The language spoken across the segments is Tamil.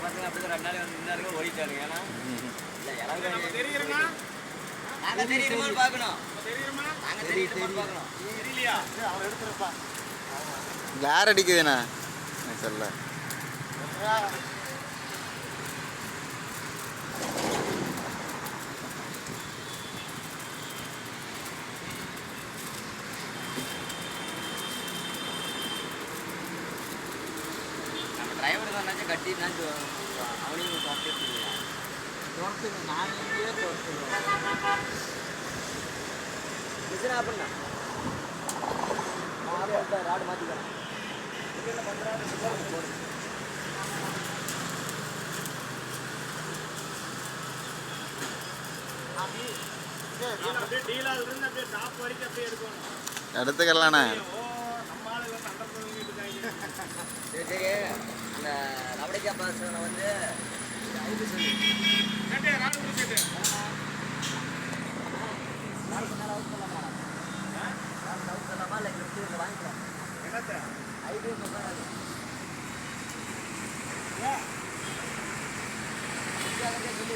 பசங்க அப்படிதான் 2 நாள் வந்து நின்னாருங்க ஓடிட்டாருங்க. ஏன்னா நம்ம தெரியுறோமா? நாங்க தெரியுறோமான்னு பார்க்கணும். தெரியுறோமா? நாங்க தெரியுறோமான்னு பார்க்கணும். தெரியலையா? அவர் எடுத்துறப்பா. கிளார் அடிக்குதுண்ணா சொல்ல நம்ம டிரைவர் தான் கட்டிட்டு அவனையும் துரத்துங்க. நான் இங்கேயே துரத்துடுவோம். மிஷின் ஆப்பிடுண்ணா. ராடு மாற்றிக்கிறேன். என்ன பண்ணுறாரு போடு. அப்படியே டீலால இருந்து அப்படியே டாப் வரைக்கும் அப்படியே எடுக்கணும். எடுத்துக்கலாண்ணே. நம்ம ஆளுங்க சண்டை போடுறவங்க இருக்காங்க. சரி சரி. அந்த ரவடிக்கா பாசனை வந்து ஐடி சொல்லி கேட்டே ராடு முடிச்சிட்டு நாளைக்கு மேலே அவுட் பண்ணலாமா? நாளைக்கு அவுட் பண்ணலாமா இல்லை இங்கே வாங்கிக்கலாம்? என்னத்த ஐடி சொல்கிறாங்க. சொல்லி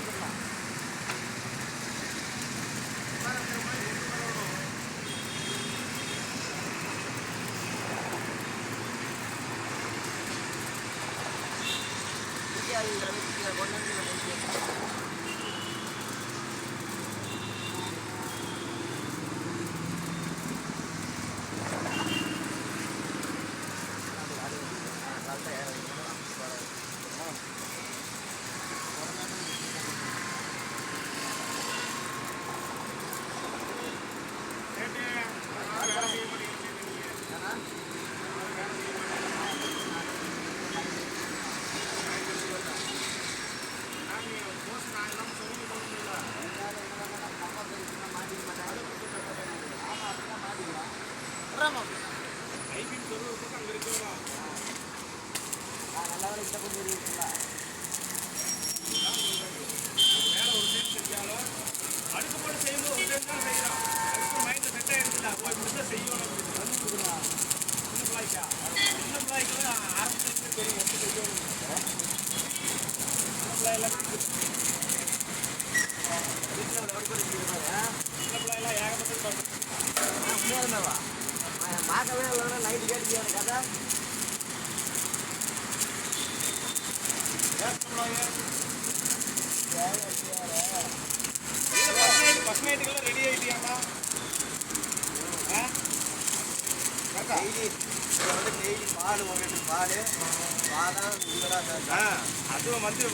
வச்சுக்கலாம். அடுத்து போட்டு செய்யும்போது ஒரு டைம் தான் செய்யலாம். அதுக்கு மைண்ட்ல செட் ஆயிருக்குல்ல. போய் முடிஞ்சா செய்யணும். சின்ன பிள்ளைக்கெல்லாம் ஆரம்பத்துல தெரியும் எப்படி செய்யணும். சின்ன பிள்ளையெல்லாம் ஏகப்பட்டது உண்மையாலுமேவா? பார்க்கவே இல்லை. நைட்டு கேட்டு கதை ஃபர்ஸ்ட் நைட்டுக்கெல்லாம் ரெடி ஆகிட்டியாமா? அதுவும் வந்து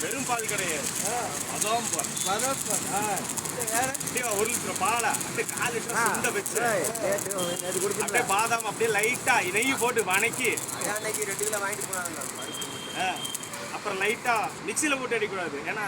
வெறும் பால் கிடையாது. அதுவும் 1 லிட்டர் பாலை அப்படியே 4 லிட்டர் சுண்ட வச்சு அப்படியே பாதாம் அப்படியே லைட்டா நெய் போட்டு வணக்கி அன்னைக்கு 2 கிலோ வாங்கிட்டு போனாங்க. அப்புறம் லைட்டா மிக்சியில் போட்டு அடிக்கூடாது. ஏன்னா